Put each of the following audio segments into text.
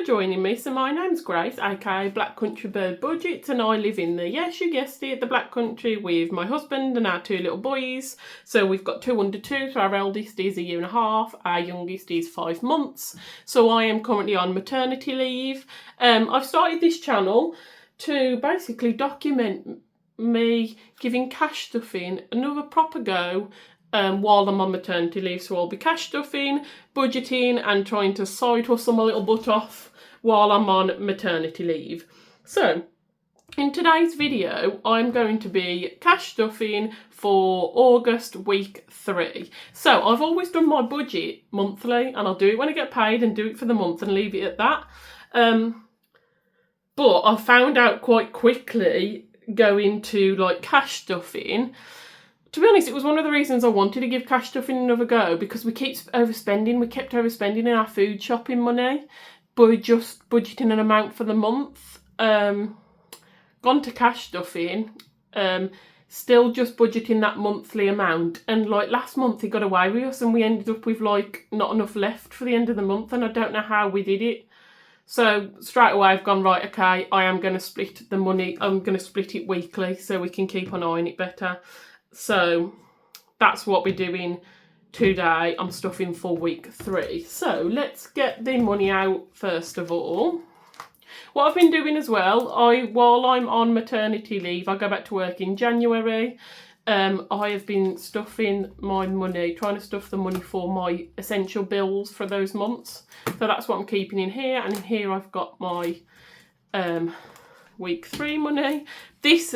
joining me. So my name's Grace, aka Black Country Bird Budget, and I live in the, yes you guessed it, the Black Country with my husband and our two little boys. So we've got two under two, so our eldest is 1.5 years, our youngest is 5 months. So I am currently on maternity leave. I've started this channel to basically document me giving cash stuffing another proper go while I'm on maternity leave. So I'll be cash stuffing, budgeting and trying to side hustle my little butt off while I'm on maternity leave. So in today's video I'm going to be cash stuffing for August week 3. So I've always done my budget monthly and I'll do it when I get paid and do it for the month and leave it at that. But I found out quite quickly going to like cash stuffing. To be honest, it was one of the reasons I wanted to give cash stuffing another go, because we kept overspending in our food shopping money by just budgeting an amount for the month. Gone to cash stuffing, still just budgeting that monthly amount, and like last month it got away with us and we ended up with like not enough left for the end of the month, and I don't know how we did it. So straight away I've gone, right, okay, I am going to split the money, I'm going to split it weekly so we can keep an eye on it better. So that's what we're doing today. I'm stuffing for week 3. So let's get the money out first of all. What I've been doing as well, while I'm on maternity leave, I go back to work in January. I have been stuffing my money, trying to stuff the money for my essential bills for those months. So that's what I'm keeping in here. And in here I've got my week 3 money. This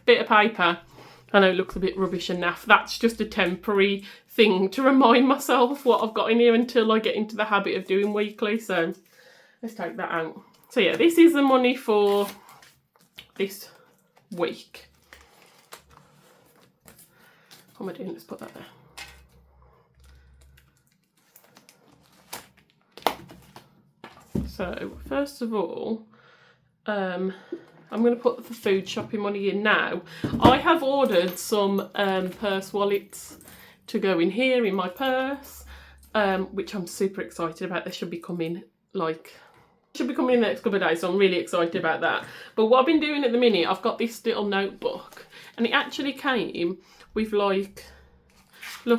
bit of paper, I know it looks a bit rubbish and naff, that's just a temporary thing to remind myself what I've got in here until I get into the habit of doing weekly. So let's take that out. So yeah, this is the money for this week. What am I doing? Let's put that there. So first of all, I'm going to put the food shopping money in now. I have ordered some purse wallets to go in here in my purse, which I'm super excited about. They should be coming in the next couple of days, so I'm really excited about that. But what I've been doing at the minute, I've got this little notebook, and it actually came with like 2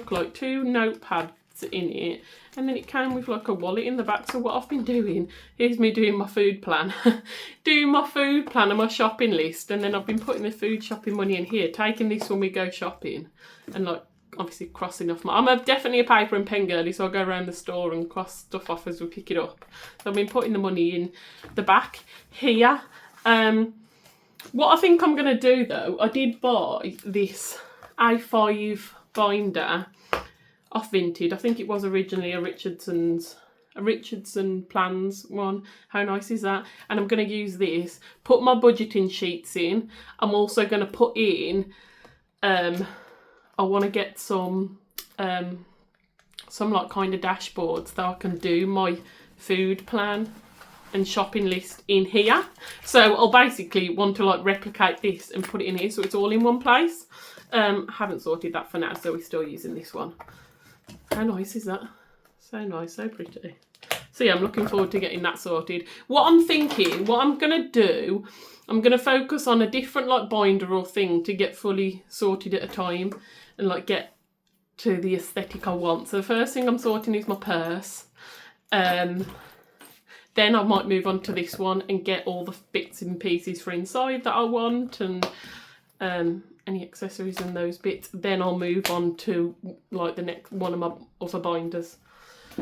notepads in it, and then it came with like a wallet in the back. So what I've been doing is me doing my food plan doing my food plan and my shopping list, and then I've been putting the food shopping money in here, taking this when we go shopping, and like obviously crossing off I'm definitely a paper and pen girly, so I go around the store and cross stuff off as we pick it up. So I've been putting the money in the back here. What I think I'm going to do though, I did buy this A5 binder off Vinted. I think it was originally a Richardson Plans one. How nice is that? And I'm going to use this, put my budgeting sheets in. I'm also going to put in, I want to get some like kind of dashboards that I can do my food plan and shopping list in here. So I'll basically want to like replicate this and put it in here so it's all in one place. Haven't sorted that for now, so we're still using this one. How nice is that? So nice, so pretty. So yeah, I'm looking forward to getting that sorted. What I'm thinking, what I'm going to do, I'm going to focus on a different like binder or thing to get fully sorted at a time and like get to the aesthetic I want. So the first thing I'm sorting is my purse. Then I might move on to this one and get all the bits and pieces for inside that I want, and any accessories and those bits. Then I'll move on to like the next one of my other binders.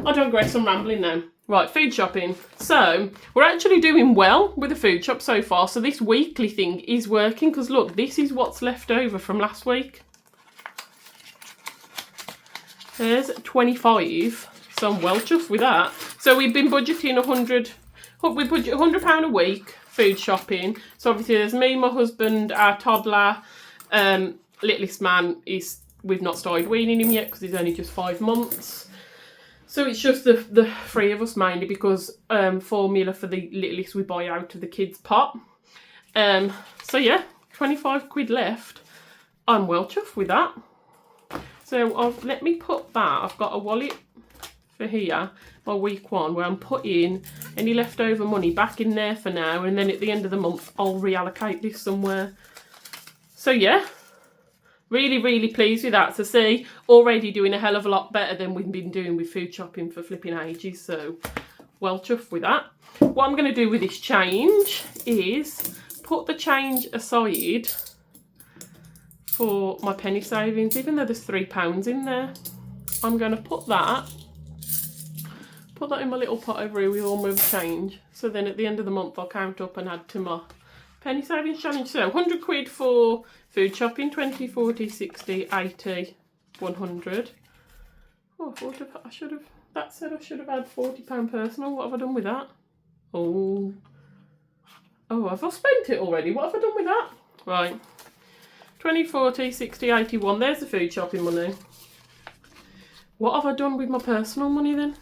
I digress, I'm rambling now. Right, food shopping. So we're actually doing well with the food shop so far. So this weekly thing is working, because look, this is what's left over from last week. There's 25, so I'm well chuffed with that. So we've been budgeting we budget £100 a week food shopping. So obviously there's me, my husband, our toddler, littlest man we've not started weaning him yet because he's only just 5 months. So it's just the 3 of us mainly, because formula for the littlest we buy out of the kids' pot. So yeah, 25 quid left. I'm well chuffed with that. So let me put that. I've got a wallet for here, my week 1, where I'm putting any leftover money back in there for now, and then at the end of the month I'll reallocate this somewhere. So yeah, really, really pleased with that. So see, already doing a hell of a lot better than we've been doing with food shopping for flipping ages, so well chuffed with that. What I'm going to do with this change is put the change aside for my penny savings, even though there's £3 in there. I'm going to put that in my little pot over here with all my change. So then at the end of the month I'll count up and add to my penny savings challenge. So 100 quid for food shopping, 20, 40, 60, 80, 100. Oh, I should have, that said I should have had £40 personal. What have I done with that? Oh, have I spent it already? What have I done with that? Right. 20, 40, 60, 81. There's the food shopping money. What have I done with my personal money then?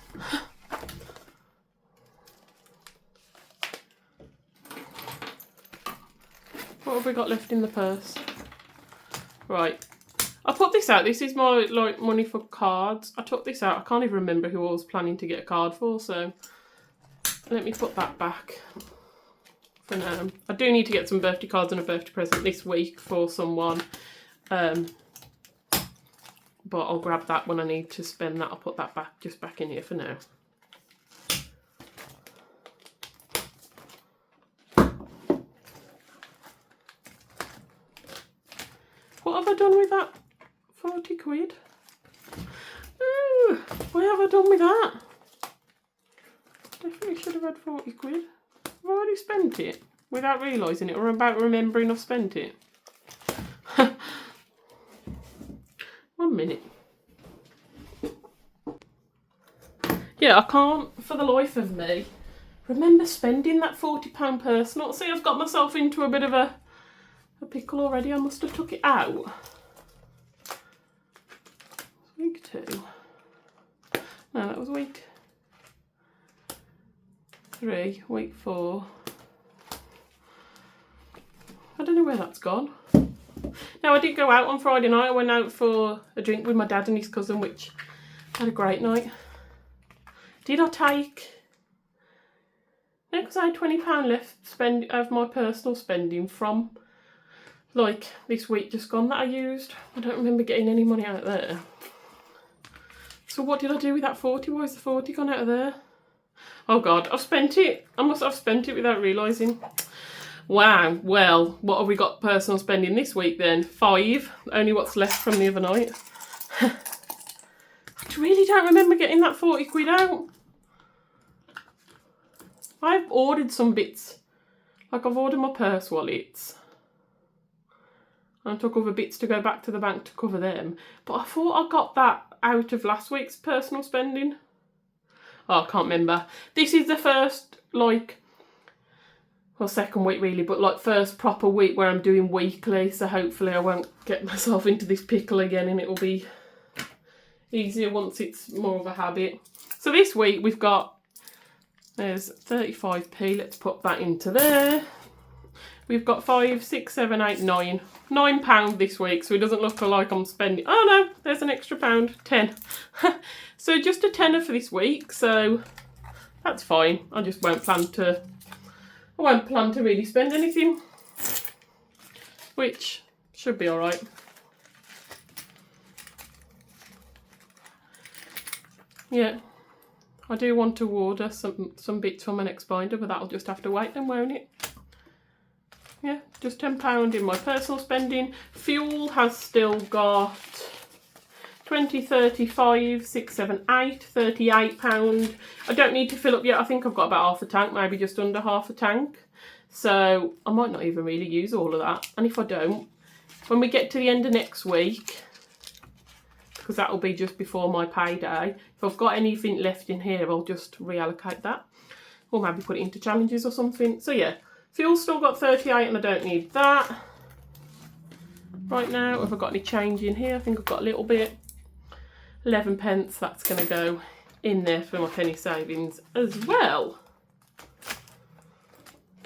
What have we got left in the purse? Right. I put this out. This is my money for cards. I took this out. I can't even remember who I was planning to get a card for, so let me put that back for now. I do need to get some birthday cards and a birthday present this week for someone. But I'll grab that when I need to spend that. I'll put that back in here for now. What have I done with that? 40 quid? Ooh, what have I done with that? Definitely should have had 40 quid. I've already spent it without realising it, or about remembering I've spent it. 1 minute. Yeah, I can't for the life of me remember spending that £40 personal. See, I've got myself into a bit of a pickle already. I must have took it out. Week 2. No, that was week 3, week 4. I don't know where that's gone. Now, I did go out on Friday night. I went out for a drink with my dad and his cousin, which had a great night. Did I take... No, because I had £20 left of my personal spending from, like, this week just gone that I used. I don't remember getting any money out of there. So what did I do with that 40? Why is the 40 gone out of there? Oh God, I've spent it. I must have spent it without realising. Wow, well, what have we got personal spending this week then? 5, only what's left from the other night. I really don't remember getting that 40 quid out. I've ordered some bits. Like I've ordered my purse wallets. I took other bits to go back to the bank to cover them. But I thought I got that out of last week's personal spending. Oh, I can't remember. This is the first, like, well, second week really, but like first proper week where I'm doing weekly. So hopefully I won't get myself into this pickle again and it'll be easier once it's more of a habit. So this week we've got, there's 35p. Let's put that into there. We've got 5, 6, 7, 8, 9. £9 this week, so it doesn't look like I'm spending... Oh no, there's an extra pound, 10. So just a tenner for this week, so that's fine. I just won't plan to... I won't plan to really spend anything, which should be alright. Yeah, I do want to order some bits from my next binder, but that'll just have to wait then, won't it? Yeah, just £10 in my personal spending. Fuel has still got 20, 35, 6, 7, 8, £38. I don't need to fill up yet. I think I've got about half a tank, maybe just under half a tank. So I might not even really use all of that. And if I don't, when we get to the end of next week, because that'll be just before my payday, if I've got anything left in here, I'll just reallocate that. Or maybe put it into challenges or something. So yeah. Fuel's still got 38 and I don't need that right now. Have I got any change in here? I think I've got a little bit. 11p, that's going to go in there for my penny savings as well.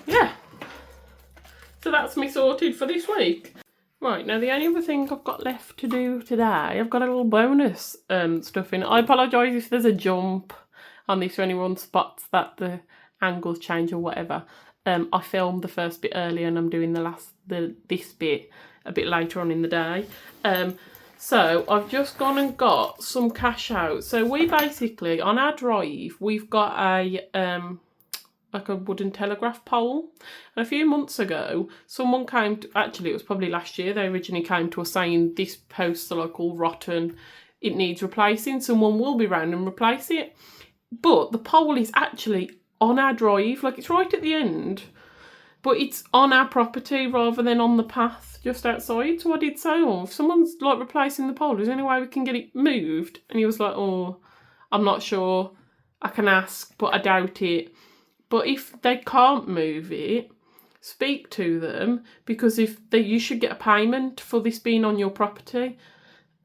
Yeah. So that's me sorted for this week. Right, now the only other thing I've got left to do today, I've got a little bonus stuff in. I apologise if there's a jump on this or anyone spots that the angles change or whatever. I filmed the first bit earlier and I'm doing this bit a bit later on in the day. So I've just gone and got some cash out. So we basically, on our drive, we've got a like a wooden telegraph pole. And a few months ago, someone came to, actually it was probably last year, they originally came to us saying this posts are like all rotten, it needs replacing, someone will be round and replace it. But the pole is actually on our drive, like it's right at the end, but it's on our property rather than on the path just outside. So I did say, oh, if someone's like replacing the pole, is there any way we can get it moved? And he was like, oh, I'm not sure, I can ask, but I doubt it. But if they can't move it, speak to them, because you should get a payment for this being on your property.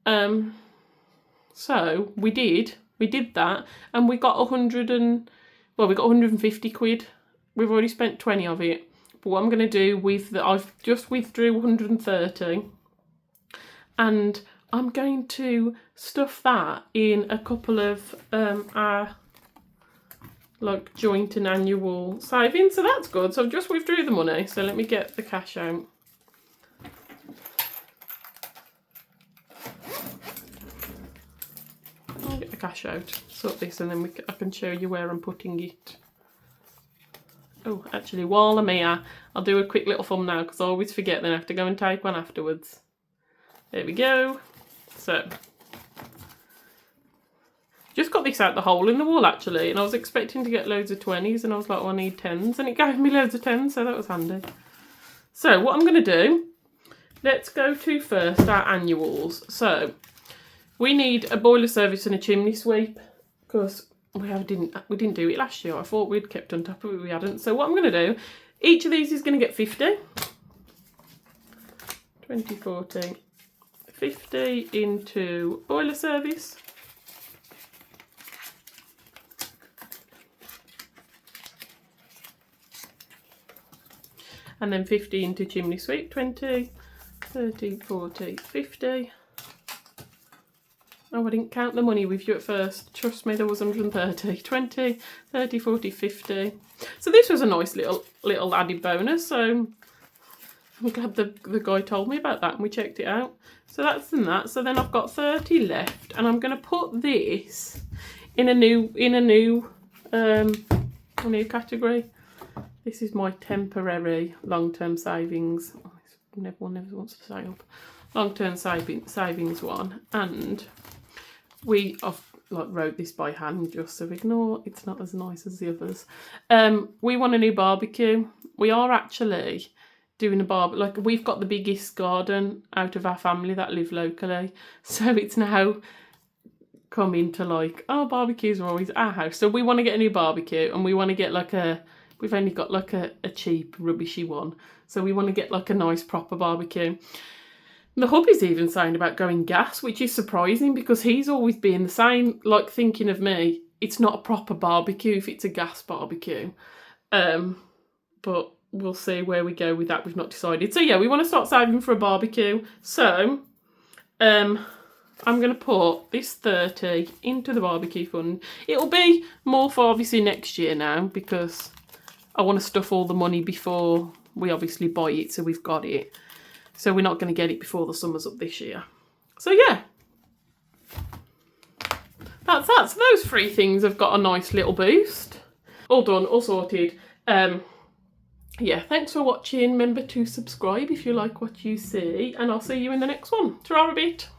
So we did that, and we got 150 quid. We've already spent 20 of it. But what I'm going to do I've just withdrew 130, and I'm going to stuff that in a couple of our like joint and annual savings, so that's good. So I've just withdrew the money, so let me get the cash out. I'll get the cash out, sort this, and then I can show you where I'm putting it. Oh, actually, while I'm here, I'll do a quick little thumbnail because I always forget, then I have to go and take one afterwards. There we go. So just got this out the hole in the wall actually, and I was expecting to get loads of 20s, and I was like, oh, I need 10s, and it gave me loads of 10s, so that was handy. So what I'm going to do, let's go to first our annuals. So we need a boiler service and a chimney sweep, because we didn't do it last year. I thought we'd kept on top of it, we hadn't. So what I'm going to do, each of these is going to get 50. 20, 40, 50 into boiler service. And then 50 into chimney sweep, 20, 30, 40, 50. Oh, I didn't count the money with you at first. Trust me, there was 130. 20, 30, 40, 50. So this was a nice little added bonus. So I'm glad the guy told me about that and we checked it out. So that's in that. So then I've got 30 left, and I'm going to put this in a new category. This is my temporary long-term savings. Oh, one never wants to say up. Long-term savings one, and I've like wrote this by hand just so ignore, it's not as nice as the others. We want a new barbecue. We are actually doing a barbecue. Like, we've got the biggest garden out of our family that live locally, so it's now come into like, oh, barbecues are always at our house. So we want to get a new barbecue, and we want to get like we've only got like a cheap, rubbishy one. So we want to get like a nice proper barbecue. The hubby's even saying about going gas, which is surprising because he's always been the same, like thinking of me, it's not a proper barbecue if it's a gas barbecue. But we'll see where we go with that. We've not decided. So yeah, we want to start saving for a barbecue. So I'm going to put this 30 into the barbecue fund. It'll be more for obviously next year now, because I want to stuff all the money before we obviously buy it, so we've got it. So we're not going to get it before the summer's up this year. So yeah, that's that. So those three things have got a nice little boost. All done, all sorted. Yeah, thanks for watching. Remember to subscribe if you like what you see, and I'll see you in the next one. Ta-ra a bit.